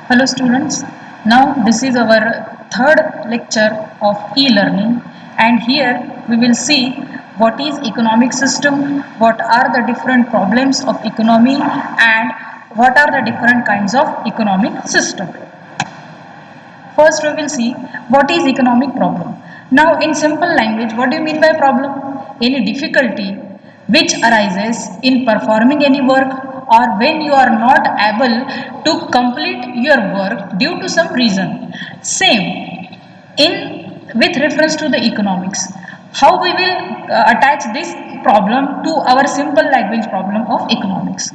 Hello students, now this is our third lecture of e-learning and here we will see what is economic system, what are the different problems of economy and what are the different kinds of economic system. First we will see what is economic problem. Now in simple language, what do you mean by problem? Any difficulty which arises in performing any work or when you are not able to complete your work due to some reason. Same in with reference to the economics. How we will attach this problem to our simple language problem of economics.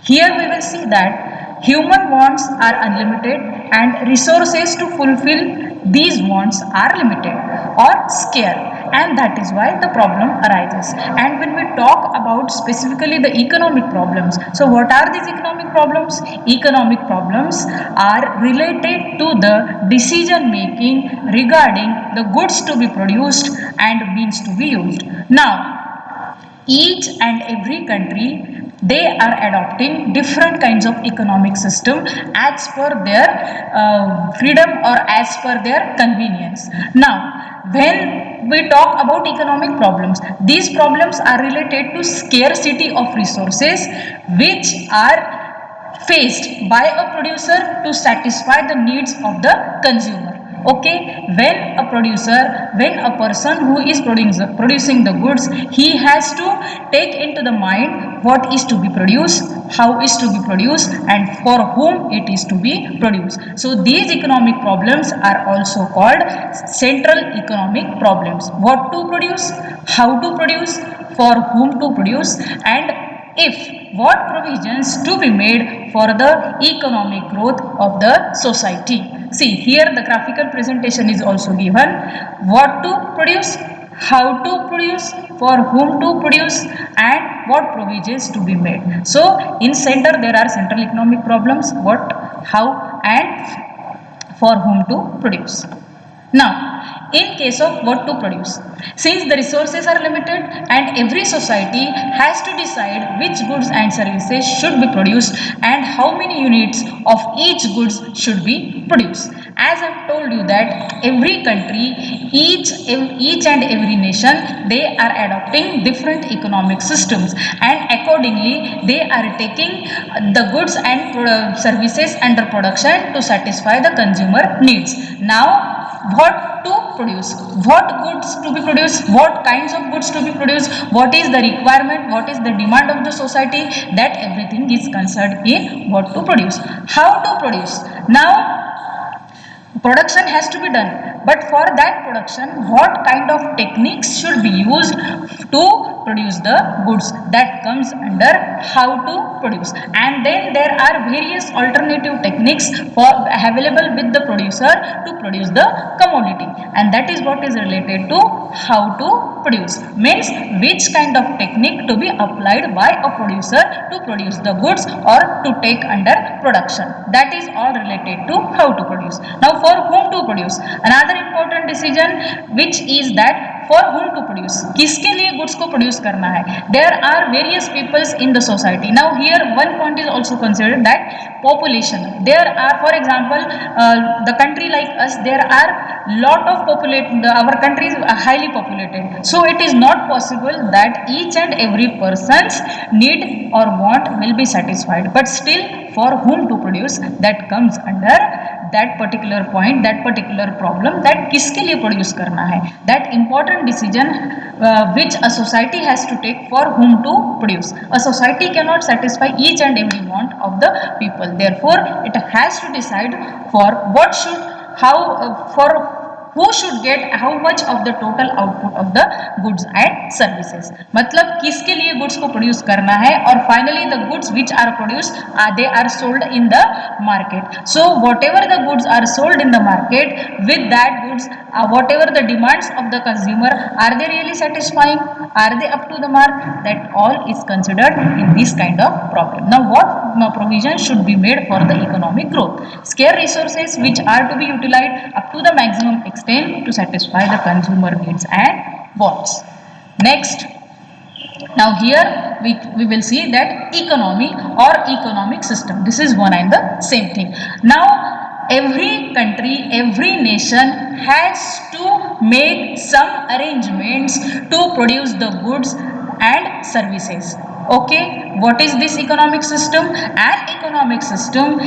Here we will see that human wants are unlimited and resources to fulfill these wants are limited or scarce, and that is why the problem arises. And when we talk about specifically the economic problems, so what are these economic problems? Economic problems are related to the decision making regarding the goods to be produced and means to be used. Now each and every country, they are adopting different kinds of economic system as per their freedom or as per their convenience. Now when we talk about economic problems, these problems are related to scarcity of resources which are faced by a producer to satisfy the needs of the consumer. Okay, when a person who is producing the goods, he has to take into the mind what is to be produced, how is to be produced and for whom it is to be produced. So these economic problems are also called central economic problems. What to produce, how to produce, for whom to produce, and if what provisions to be made for the economic growth of the society. See, here the graphical presentation is also given. What to produce, how to produce, for whom to produce and what provisions to be made. So in center there are central economic problems, what, how and for whom to produce. Now, in case of what to produce, since the resources are limited and every society has to decide which goods and services should be produced and how many units of each goods should be produced. As I have told you that every country, each and every nation, they are adopting different economic systems and accordingly they are taking the goods and services under production to satisfy the consumer needs. Now what to produce, what goods to be produced, what kinds of goods to be produced, what is the requirement, what is the demand of the society, that everything is concerned in what to produce. How to produce, now production has to be done, but for that production what kind of techniques should be used to produce the goods, that comes under how to produce. And then there are various alternative techniques for available with the producer to produce the commodity, and that is what is related to how to produce, means which kind of technique to be applied by a producer to produce the goods or to take under production. That is all related to how to produce. Now for whom to produce, another important decision which is that for whom to produce, किसके लिए goods को produce करना है. There are various peoples in the society. Now here one point is also considered, that population. There are, for example, the country like us, there are lot of population, our country is highly populated, so it is not possible that each and every person's need or want will be satisfied, but still for whom to produce, that comes under that particular point, that particular problem, that किसके लिए produce करना है, that important decision which a society has to take for whom to produce. A society cannot satisfy each and every want of the people, therefore it has to decide for what should, how, for who should get how much of the total output of the goods and services. मतलब किसके लिए goods को produce करना है, और finally the goods which are produced they are sold in the market. So whatever the goods are sold in the market, with that goods whatever the demands of the consumer, are they really satisfying, are they up to the mark, that all is considered in this kind of problem. Now what provision should be made for the economic growth? Scarce resources which are to be utilized up to the maximum extent to satisfy the consumer needs and wants. Next, Now here we will see that economy or economic system, this is one and the same thing. Now every country, every nation has to make some arrangements to produce the goods and services. Okay, what is this economic system? An economic system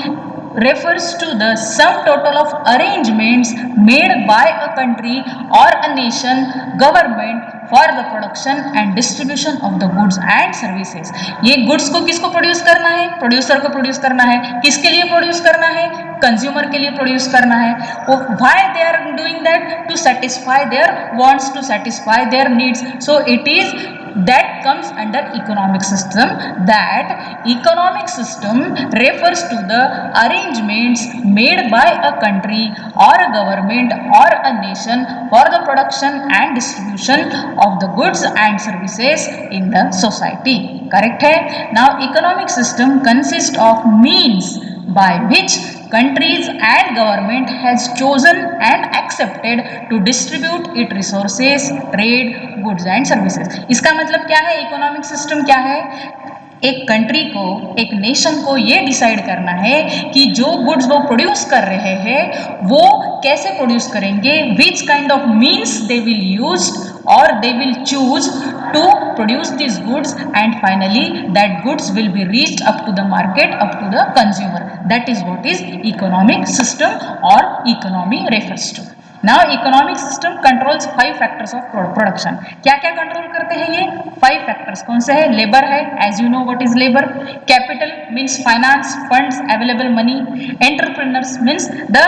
refers to the sum total of arrangements made by a country or a nation government for the production and distribution of the goods and services. ये goods को किसको produce करना है? Producer को produce करना है. किसके लिए प्रोड्यूस करना है? कंज्यूमर के लिए प्रोड्यूस करना है. Why they are doing that? To satisfy their wants, to satisfy their needs. So it is that comes under economic system. That economic system refers to the arrangements made by a country or a government or a nation for the production and distribution of the goods and services in the society. Correct है? Now economic system consists of means by which countries and government has chosen and accepted to distribute its resources, trade, goods and services. इसका मतलब क्या है? Economic system क्या है? एक country को, एक नेशन को ये डिसाइड करना है कि जो गुड्स वो प्रोड्यूस कर रहे हैं वो कैसे प्रोड्यूस करेंगे, विच kind of means they will use or they will choose to produce these goods, and finally that goods will be reached up to the market, up to the consumer. That is what is economic system or economy refers to. Now economic system controls 5 factors of production. क्या क्या control करते हैं ये 5 factors? कौन से है? Labour है, as you know what is labor. Capital means finance, funds, available money. Entrepreneurs means the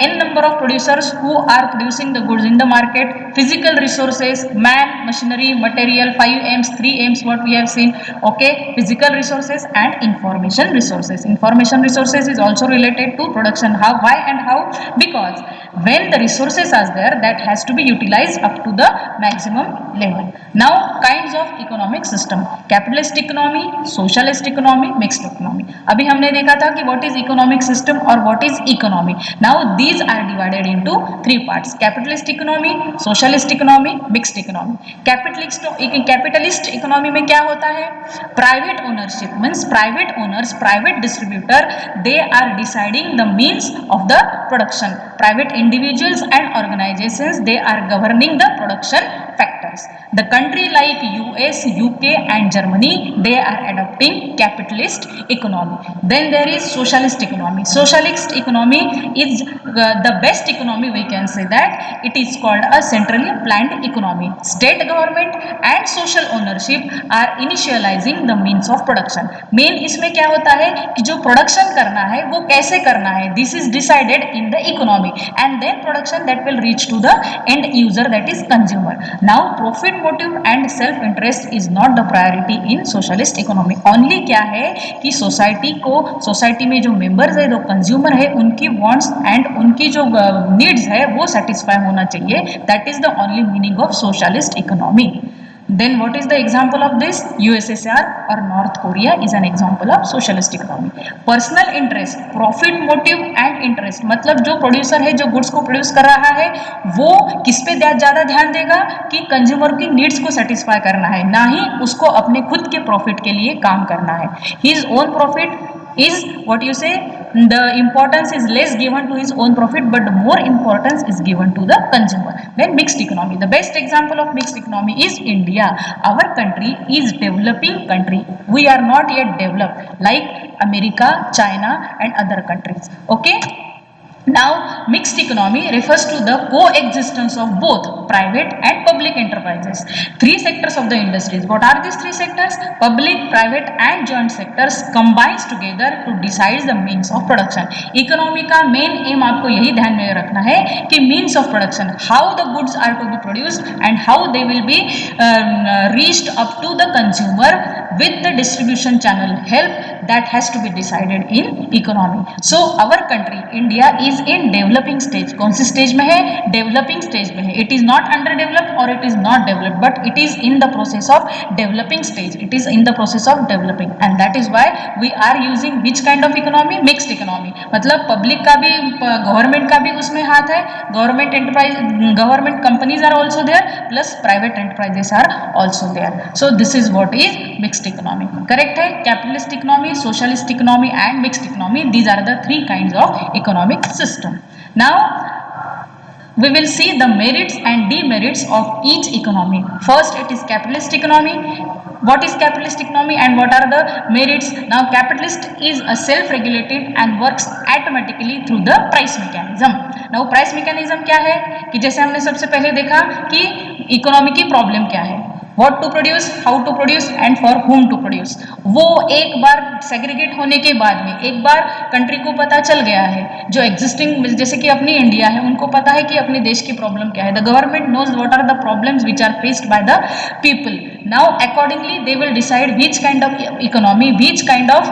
n number of producers who are producing the goods in the market. Physical resources, man, machinery, material, 5 M's, 3 M's what we have seen. Okay, physical resources and information resources. Information resources is also related to production. How, why and how? Because when the resources are there, that has to be utilized up to the maximum level. Now kinds of economic system: capitalist economy, socialist economy, mixed economy. अभी हमने देखा था कि what is economic system और what is economy. Now these are divided into 3 parts: capitalist economy, socialist economy, mixed economy. capitalist economy में क्या होता है? Private ownership means private owners, private distributor, they are deciding the means of the production. Private individuals and organizations, they are governing the production factors. The country like US, UK and Germany, they are adopting capitalist economy. Then there is socialist economy. Socialist economy is the best economy, we can say that. It is called a centrally planned economy. State government and social ownership are initializing the means of production. Main इसमें क्या होता है कि जो production करना है वो कैसे करना है, this is decided in the economy, and then production that will reach to the end user, that is consumer. Now profit motive and self interest is not the priority in socialist economy. Only क्या है कि society में जो members है, जो consumer है, उनकी wants and उनकी जो नीड्स है वो सेटिस्फाई होना चाहिए. That is the only meaning of socialist economy. Then what is the example of this? USSR or North Korea is an example of socialist economy. Personal interest, profit motive and interest, मतलब जो producer है, जो goods को produce कर रहा है, वो किस पे ज़्यादा ध्यान देगा कि कंज्यूमर की नीड्स को सेटिस्फाई करना है, ना ही उसको अपने खुद के प्रॉफिट के लिए काम करना है. His own profit is what you say, the importance is less given to his own profit, but more importance is given to the consumer. Then mixed economy. The best example of mixed economy is India. Our country is developing country. We are not yet developed like America, China and other countries. Okay. Now mixed economy refers to the coexistence of both private and public enterprises. 3 sectors of the industries. What are these 3 sectors? Public, private and joint sectors combines together to decide the means of production. Economy का main aim आपको यही ध्यान में रखना है कि means of production, how the goods are to be produced and how they will be reached up to the consumer with the distribution channel help, that has to be decided in economy. So our country India is is in developing stage. कौन सी stage में है? Developing stage में है। It is not under developed और it is not developed, but it is in the process of developing stage. It is in the process of developing and that is why we are using which kind of economy? Mixed economy. मतलब public का भी, government का भी उसमें हाथ है, government enterprise, government companies are also there, plus private enterprises are also there. So this is what is mixed economy. Correct है? Capitalist economy, socialist economy and mixed economy, these are the three kinds of economic system. Now we will see the merits and demerits of each economy. First, it is capitalist economy. What is capitalist economy and what are the merits? Now capitalist is a self-regulated and works automatically through the price mechanism. Now price mechanism क्या है कि जैसे हमने सबसे पहले देखा कि economy की प्रॉब्लम क्या है, What to produce, how to produce and for whom to produce. वो एक बार सेग्रीगेट होने के बाद में, एक बार कंट्री को पता चल गया है, जो एग्जिस्टिंग जैसे कि अपनी इंडिया है, उनको पता है कि अपने देश की प्रॉब्लम क्या है. The government knows what are the problems which are faced by the people. Now accordingly they will decide which kind of economy, which kind of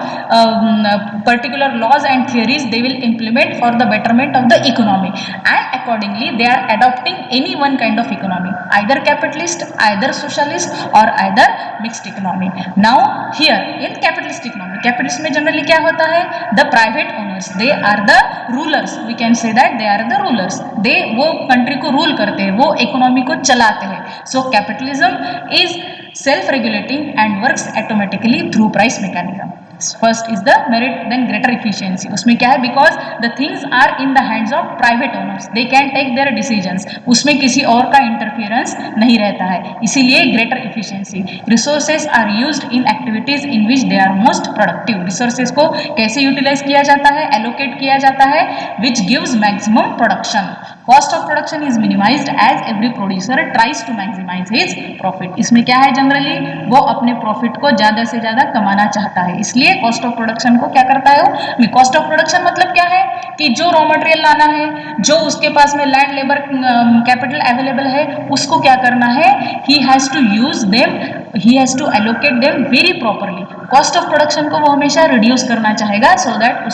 particular laws and theories they will implement for the betterment of the economy, and accordingly they are adopting any one kind of economy, either capitalist, either socialist or either mixed economy. Now here in capitalist economy, capitalist में generally क्या होता है? The private owners, they are the rulers, we can say that they are the rulers. They वो country को rule करते हैं, वो economy को चलाते हैं. So capitalism is self-regulating and works automatically through price mechanism. First is the merit, then greater efficiency. उसमें क्या है? Because the things are in the hands of private owners, they can take their decisions. उसमें किसी और का interference नहीं रहता है, इसीलिए greater efficiency. Resources are used in activities in which they are most productive. Resources को कैसे utilize किया जाता है? Allocate किया जाता है, which gives maximum production. Cost of production is minimized as every producer tries to maximize his profit. इसमें क्या है? जनरली वो अपने प्रॉफिट को ज्यादा से ज्यादा कमाना चाहता है, इसलिए कॉस्ट ऑफ प्रोडक्शन को क्या करता है वो? कॉस्ट ऑफ प्रोडक्शन मतलब क्या है कि जो रॉ मटेरियल लाना है, जो उसके पास में लैंड लेबर कैपिटल अवेलेबल है, उसको क्या करना है? He has to use them, he has to allocate them very properly. Cost of production को वो हमेशा रिड्यूस करना चाहेगा, सो दैट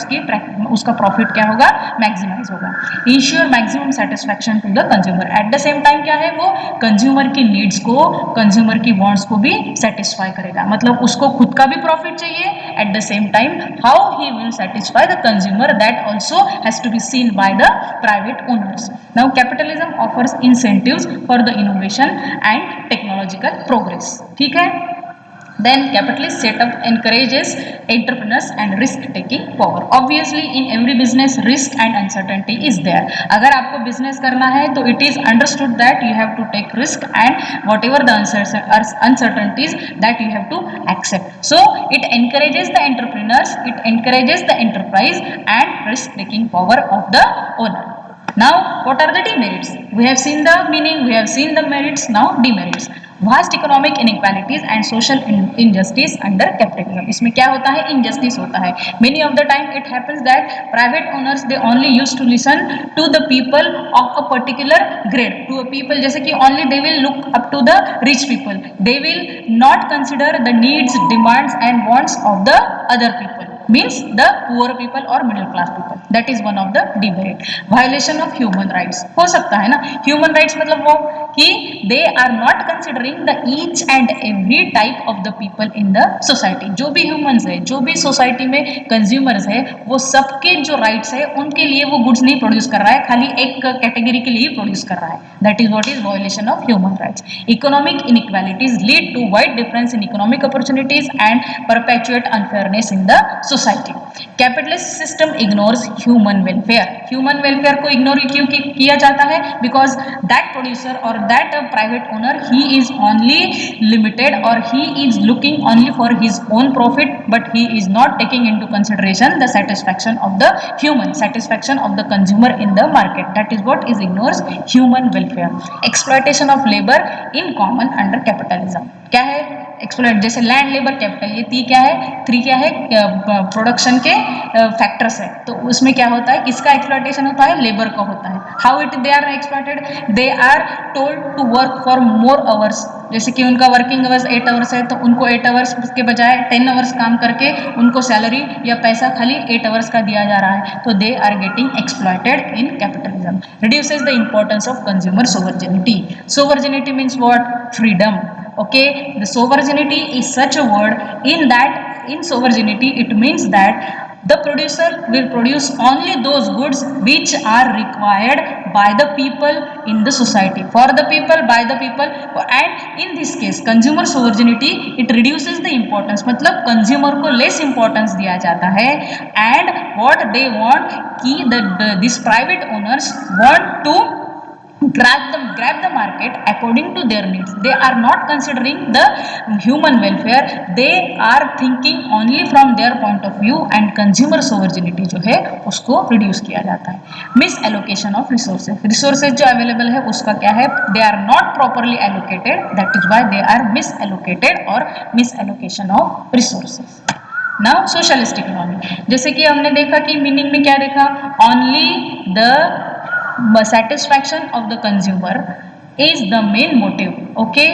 उसका प्रॉफिट क्या होगा? मैक्सिमाइज होगा. Ensure maximum satisfaction to the consumer. At the same time क्या है? वो कंज्यूमर की नीड्स को, कंज्यूमर की वांट्स को भी सेटिस्फाई करेगा. मतलब उसको खुद का भी प्रॉफिट चाहिए, at the same time how he will satisfy the consumer, that also has to be seen by the private owners. Now capitalism offers incentives for the innovation and technological progress. ठीक है? Then capitalist setup encourages entrepreneurs and risk taking power. Obviously in every business risk and uncertainty is there. अगर आपको business करना है तो it is understood that you have to take risk and whatever the uncertainties that you have to accept. So it encourages the entrepreneurs, it encourages the enterprise and risk taking power of the owner. Now what are the demerits? We have seen the meaning, we have seen the merits, now demerits. Vast economic inequalities and social injustice under capitalism. इसमें क्या होता है? injustice होता है. Many of the time it happens that private owners they only used to listen to the people of a particular grade, to a people जैसे कि only they will look up to the rich people. They will not consider the needs, demands and wants of the other people. Means the poor people or middle class people. That is one of the demerit. Violation of human rights हो सकता है ना. Human rights मतलब वो कि they are not considering the each and every type of the people in the society. जो भी humans है, जो भी society में consumers है, वो सबके जो rights है उनके लिए वो goods नहीं produce कर रहा है, खाली एक category के लिए produce कर रहा है. That is what is violation of human rights. Economic inequalities lead to wide difference in economic opportunities and perpetuate unfairness in the society. Capitalist system ignores human welfare. Human welfare को ignore क्यों किया जाता है? Because that producer or that private owner he is only limited or he is looking only for his own profit, but he is not taking into consideration the satisfaction of the human, satisfaction of the consumer in the market. That is what is ignores human welfare. Exploitation of labor in common under capitalism. क्या है? Exploit, जैसे land, labour, capital, ये three क्या है production के factors है। तो उसमें क्या होता है, किसका एक्सप्लॉइटेशन होता है, लेबर का होता है। How it they are exploited, they are told to work for more hours, जैसे कि उनका वर्किंग आवर्स 8 आवर्स है, तो उनको 8 आवर्स के बजाय 10 आवर्स काम करके उनको सैलरी या पैसा खाली 8 आवर्स का दिया जा रहा है। तो they are getting exploited in capitalism. Reduces the importance of consumer sovereignty. Sovereignty means what? Freedom. Okay, the sovereignty is such a word in that in sovereignty it means that the producer will produce only those goods which are required by the people in the society, for the people, by the people, and in this case consumer sovereignty it reduces the importance, मतलब consumer को less importance दिया जाता है, and what they want कि these private owners want to grab the market according to their needs. They are not considering the human welfare, they are thinking only from their point of view, and consumer sovereignty जो है उसको reduce किया जाता है। misallocation of resources, resources जो available है उसका क्या है, they are not properly allocated, that is why they are misallocated or misallocation of resources। Now socialist economy, जैसे कि हमने देखा कि मीनिंग में क्या देखा, only the satisfaction of the consumer is the main motive, okay,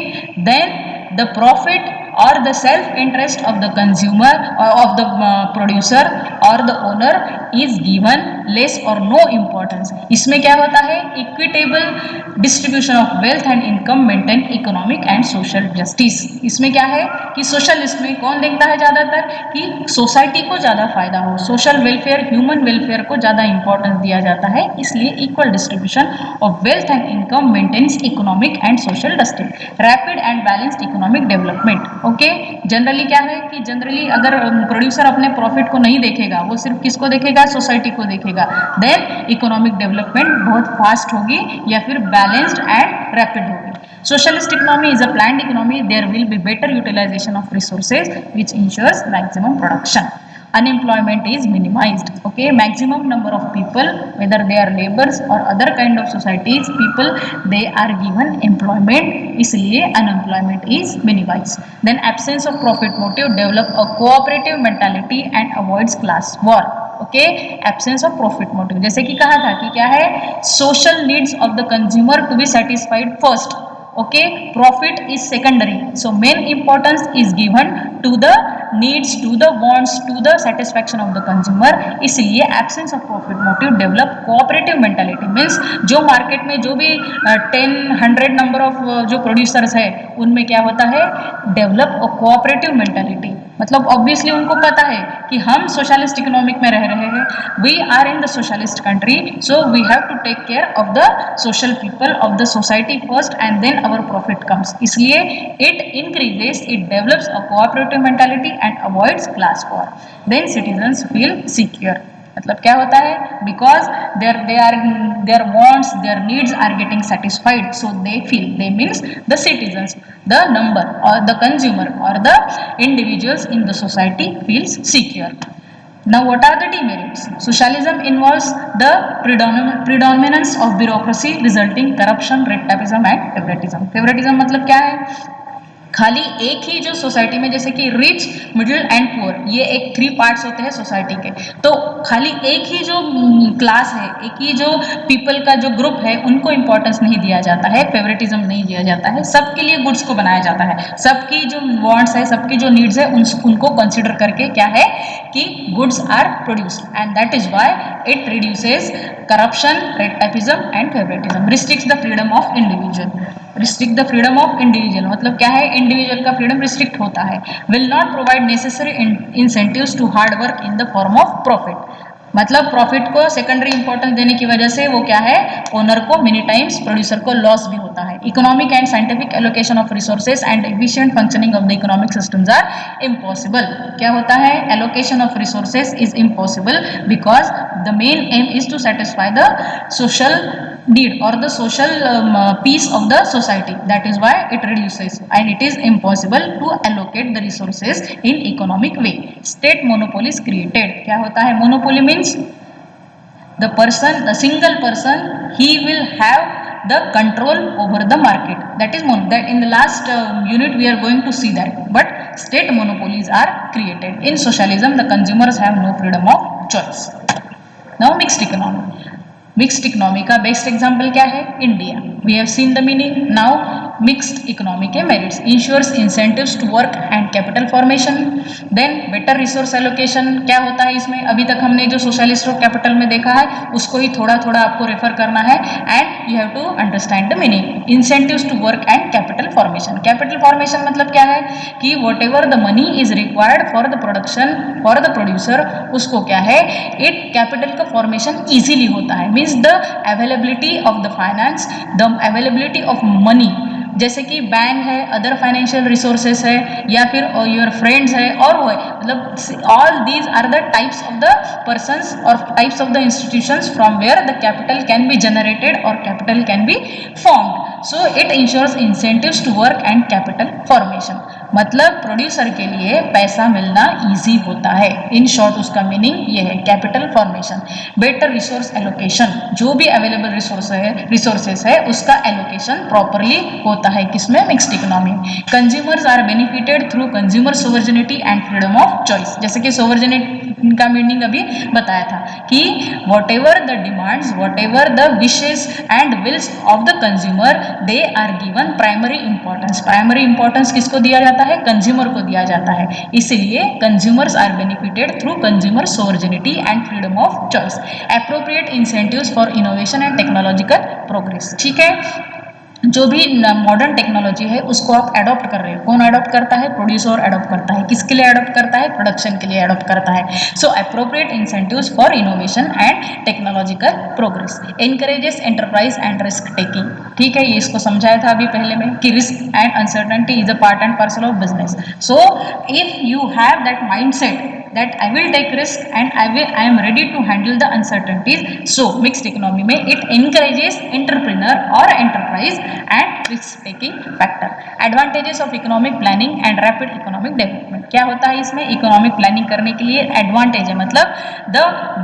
then the profit or the self interest of the consumer or of the producer or the owner is given less or no importance। इसमें क्या होता है, equitable distribution of wealth and income, maintain economic and social justice. इसमें क्या है कि socialist में कौन देखता है ज्यादातर कि सोसाइटी को ज्यादा फायदा हो, सोशल वेलफेयर, ह्यूमन वेलफेयर को ज्यादा इंपॉर्टेंस दिया जाता है, इसलिए equal distribution of wealth and income maintains economic and social justice, rapid and balanced economic development. Okay, generally क्या है कि जनरली अगर प्रोड्यूसर अपने प्रॉफिट को नहीं देखेगा, वो सिर्फ किसको देखेगा, सोसाइटी को देखेगा, देन इकोनॉमिक डेवलपमेंट बहुत फास्ट होगी या फिर बैलेंस्ड एंड रैपिड होगी। Socialist economy is a planned economy. There will be better utilization of resources which ensures maximum production. Unemployment is minimized. Okay, maximum number of people, whether they are laborers or other kind of societies people, they are given employment, इसलिए unemployment is minimized. Then absence of profit motive, develop a cooperative mentality and avoids class war. Okay, absence of profit motive, जैसे कि कहा था कि क्या है, social needs of the consumer to be satisfied first, okay, profit is secondary, so main importance is given to the needs, to the wants, to the satisfaction of the consumer, इसलिए absence of profit motive develop cooperative mentality, means जो market में जो भी 10-100 number of जो producers है उनमें क्या होता है, डेवलप अ कोऑपरेटिव मेंटालिटी, मतलब ऑब्वियसली उनको पता है कि हम सोशलिस्ट इकोनॉमिक में रह रहे हैं, we are in the socialist country, so we have to take care of the social people of the society first and then our profit comes, इसलिए it increases, it develops a cooperative mentality and avoids class war, then citizens feel secure, मतलब क्या होता है, because their wants, their needs are getting satisfied, so they feel, they means the citizens, the number or the consumer or the individuals in the society feels secure. Now what are the demerits? Socialism involves the predominance of bureaucracy resulting corruption, red tapeism and favoritism. Favoritism मतलब क्या है, खाली एक ही जो society में, जैसे कि rich, middle and poor, ये एक 3 पार्ट्स होते हैं सोसाइटी के, तो खाली एक ही जो क्लास है, एक ही जो पीपल का जो ग्रुप है उनको इंपॉर्टेंस नहीं दिया जाता है, फेवरेटिज्म नहीं दिया जाता है, सबके लिए गुड्स को बनाया जाता है, सबकी जो वांट्स है, सबकी जो नीड्स है उनको कंसिडर करके क्या है कि goods are produced, and that is why it reduces corruption, red tapism and favouritism, restricts the freedom of individual, restrict the freedom of individual मतलब क्या है, इंडिविजुअल का फ्रीडम रिस्ट्रिक्ट होता है, will not provide necessary incentives to hard work in the form of profit, मतलब profit को secondary importance देने की वजह से वो क्या है, ओनर को मेनी टाइम्स, प्रोड्यूसर को लॉस भी होता है। Economic and scientific allocation of resources and efficient functioning of the economic systems are impossible. क्या होता है, allocation of resources is impossible because the main aim is to satisfy the social need or the social piece of the society, that is why it reduces, and it is impossible to allocate the resources in economic way. State monopoly is created. क्या होता है, monopoly means the person, the single person, he will have the control over the market. That is that in the last unit we are going to see that. But state monopolies are created. In socialism, the consumers have no freedom of choice. Now mixed economy. Mixed economy का best example क्या है? India. We have seen the meaning. Now mixed economy के merits: ensures incentives to work and capital formation. Then better resource allocation. क्या होता है इसमें? अभी तक हमने जो सोशलिस्ट ऑफ कैपिटल में देखा है उसको ही थोड़ा थोड़ा आपको रेफर करना है and you have to understand the meaning. Incentives to work and capital formation. Capital formation मतलब क्या है कि whatever the money is required for the production for the producer, उसको क्या है, इट कैपिटल का फॉर्मेशन इजीली होता है. Means the availability of the finance, the availability of money, जैसे कि बैंक है, अदर फाइनेंशियल रिसोर्सेस है, या फिर योर फ्रेंड्स है, और वो है, मतलब all these are the types of the persons और types of the institutions from where the capital can be generated और capital can be formed. So it ensures incentives to work and capital formation. मतलब producer के लिए पैसा मिलना easy होता है. In short उसका मीनिंग ये है, capital formation. Better resource allocation, जो भी अवेलेबल रिसोर्सेस है उसका एलोकेशन प्रॉपरली होता है. किसमें? Mixed economy. Consumers are benefited through consumer sovereignty and freedom of choice. जैसे कि सोवर्जिनिटी का मीनिंग अभी बताया था कि whatever the demands, whatever the wishes and wills of the consumer, they are given primary importance. Primary importance किसको दिया जाता है? कंज्यूमर को दिया जाता है. इसलिए consumers are benefited through consumer sovereignty and freedom of choice. Appropriate incentives for innovation and technological progress. ठीक है, जो भी मॉडर्न टेक्नोलॉजी है उसको आप एडॉप्ट कर रहे हो. कौन एडॉप्ट करता है? प्रोड्यूसर एडॉप्ट करता है. किसके लिए एडॉप्ट करता है? प्रोडक्शन के लिए एडॉप्ट करता है. So appropriate incentives for innovation and technological progress. Encourages enterprise and risk taking. ठीक है, ये इसको समझाया था अभी पहले में कि risk and uncertainty is a part and parcel of business. So if you have that mindset that I will take risk and I am ready to handle the uncertainties. So mixed economy में it encourages entrepreneur or enterprise and risk taking factor. Advantages of economic planning and rapid economic development. क्या होता है इसमें? Economic planning करने के लिए advantage है, मतलब the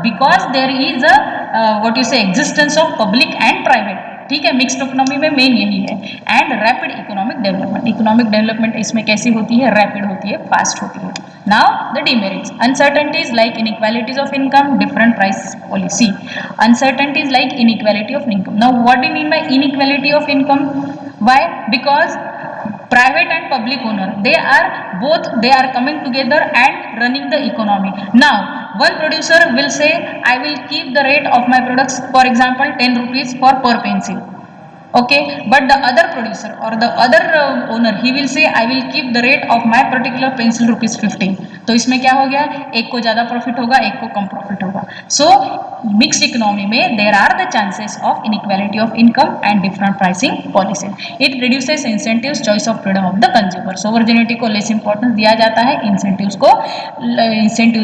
because there is a what you say existence of public and private. ठीक है, मिक्स्ड इकोनॉमी में मेन यही है. And rapid economic development. Economic development इसमें कैसी होती है? रैपिड होती है, फास्ट होती है. Now the demerits. Uncertainties like inequalities of income, different price policy. Uncertainties like inequality of income. Now what do mean by inequality of income? Why? Because private and public owner, they are coming together and running the economy. Now one producer will say I will keep the rate of my products, for example 10 rupees for per pencil. Okay, but the other producer or the other owner, he will say I will keep the rate of my particular pencil rupees 15. तो इसमें क्या हो गया? एक को ज्यादा profit होगा, एक को कम प्रॉफिट होगा. सो मिक्स्ड इकोनॉमी में there are the chances of inequality of income and different pricing policy. It reduces incentives, choice of freedom of the consumer. Sovereignty को लेस इंपॉर्टेंस दिया जाता है, incentives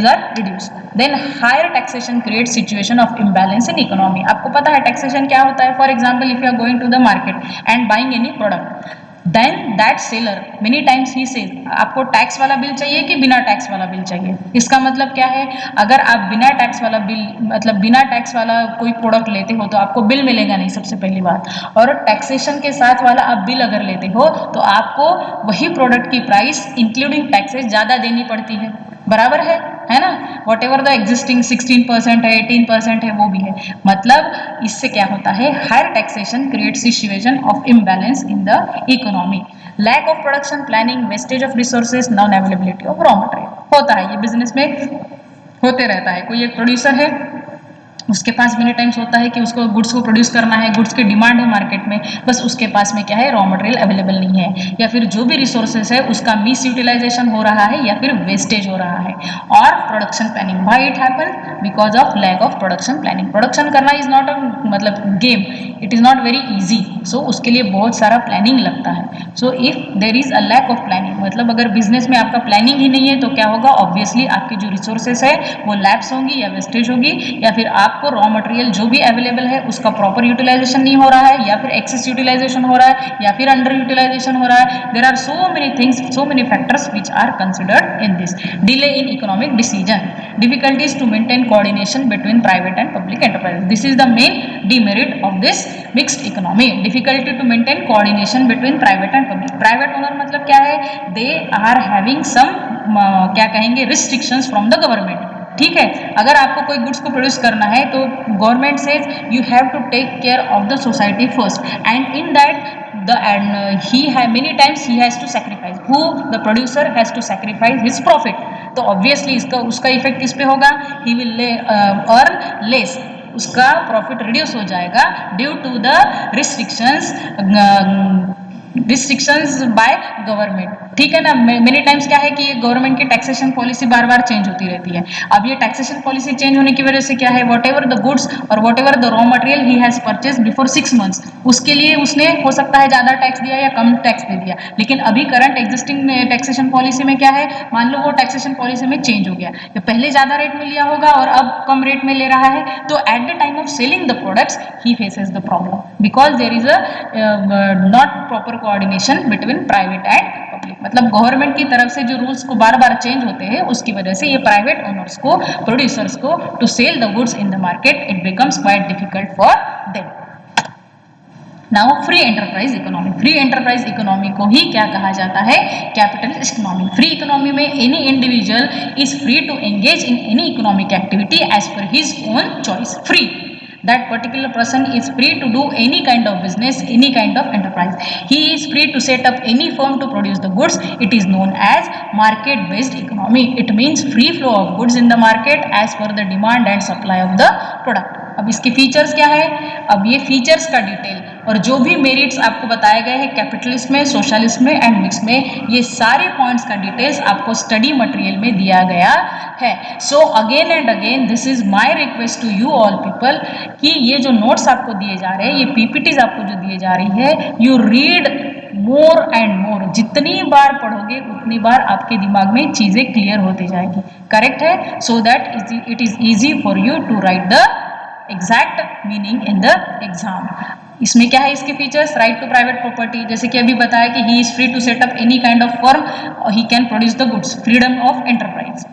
are reduce. Then higher taxation create situation of imbalance in economy. आपको पता है taxation क्या होता है? For example if you are going to the market and buying any product, then that seller many times he says आपको tax वाला bill चाहिए कि बिना टैक्स वाला बिल चाहिए. इसका मतलब क्या है? अगर आप बिना टैक्स वाला बिल, मतलब बिना टैक्स वाला कोई प्रोडक्ट लेते हो तो आपको बिल मिलेगा नहीं, सबसे पहली बात. और टैक्सेशन के साथ वाला आप बिल अगर लेते हो तो आपको वही प्रोडक्ट की प्राइस इंक्लूडिंग टैक्सेस ज़्यादा देनी पड़ती है. बराबर है ना? वॉट एवर द एग्जिस्टिंग 16% है, 18% है, वो भी है. मतलब इससे क्या होता है? Higher taxation create situation of imbalance in the economy. Lack of production planning, wastage of resources, non availability of raw material. होता है ये बिजनेस में, होते रहता है. कोई एक प्रोड्यूसर है, उसके पास मेनी टाइम्स होता है कि उसको गुड्स को प्रोड्यूस करना है, गुड्स की डिमांड है मार्केट में, बस उसके पास में क्या है? रॉ मटेरियल अवेलेबल नहीं है, या फिर जो भी रिसोर्सेज है उसका मिस यूटिलाइजेशन हो रहा है या फिर वेस्टेज हो रहा है. और production planning, why it happen? Because of lack of production planning. Production करना इज नॉट अ मतलब game, it is not very easy. So उसके लिए बहुत सारा प्लानिंग लगता है. So if there is a lack of planning, मतलब अगर बिजनेस में आपका प्लानिंग ही नहीं है तो क्या होगा? ऑब्वियसली आपकी जो रिसोर्सेज है वो लैप्स होंगी या वेस्टेज होगी, या फिर आप आपको रॉ मटेरियल जो भी अवेलेबल है उसका प्रॉपर यूटिलाइजेशन नहीं हो रहा है, या फिर एक्सेस यूटिलाइजेशन हो रहा है, या फिर अंडर यूटिलाइजेशन हो रहा है. There are so many things, so many factors which are considered in this. Delay in economic decision, difficulties to maintain coordination between private and public enterprises. This is the main demerit of this mixed economy. Difficulty to maintain coordination between private and public. Private owner मतलब क्या है? They are having some क्या कहेंगे restrictions from the government. ठीक है, अगर आपको कोई गुड्स को प्रोड्यूस करना है तो government says you have to take care of the society first, and in that the and he many times he has to sacrifice, who the producer has to sacrifice his profit. तो obviously इसका उसका effect किस पे होगा? He will earn less, उसका profit reduce हो जाएगा due to the restrictions by government. ठीक है ना. मेनी टाइम्स क्या है कि ये गवर्नमेंट की टैक्सेशन पॉलिसी बार बार चेंज होती रहती है. अब ये टैक्सेशन पॉलिसी चेंज होने की वजह से क्या है, वॉट एवर द गुड्स और what ever the raw material he has purchase before 6 months, उसके लिए उसने हो सकता है ज्यादा टैक्स दिया या कम टैक्स दे दिया. लेकिन अभी करंट एग्जिस्टिंग टैक्सेशन पॉलिसी में क्या है, मान लो वो टैक्सेशन पॉलिसी में चेंज हो गया, तो पहले ज्यादा रेट में लिया होगा और अब कम रेट में ले रहा है, तो at the time of selling the products he faces the problem because there is a not proper coordination between private and public. मतलब गवर्नमेंट की तरफ से जो रूल्स को बार बार चेंज होते हैं उसकी वजह से ये प्राइवेट ओनर्स को, प्रोड्यूसर्स को to sell the goods in the market it becomes quite difficult for them. Now free enterprise economy. Free enterprise economy को ही क्या कहा जाता है? Capitalist economy. फ्री इकोनॉमी में any individual is free to engage in any economic activity as per his own choice. Free, that particular person is free to do any kind of business, any kind of enterprise. He is free to set up any firm to produce the goods. It is known as market based economy. It means free flow of goods in the market as per the demand and supply of the product. अब इसके features क्या है? अब ये features का detail और जो भी मेरिट्स आपको बताए गए हैं कैपिटलिस्ट में, सोशलिस्ट में एंड मिक्स में, ये सारे पॉइंट्स का डिटेल्स आपको स्टडी मटेरियल में दिया गया है. So again and again this is my request to you all people कि ये जो नोट्स आपको दिए जा रहे हैं, ये पीपीटीज आपको जो दिए जा रही है, you read more and more. जितनी बार पढ़ोगे उतनी बार आपके दिमाग में चीजें क्लियर होती जाएगी. करेक्ट है? So that it is easy for you to write the exact meaning in the exam. इसमें क्या है इसके features? Right to private property, जैसे कि अभी बताया कि he is free to set up any kind of firm, he can produce the goods. Freedom of enterprise,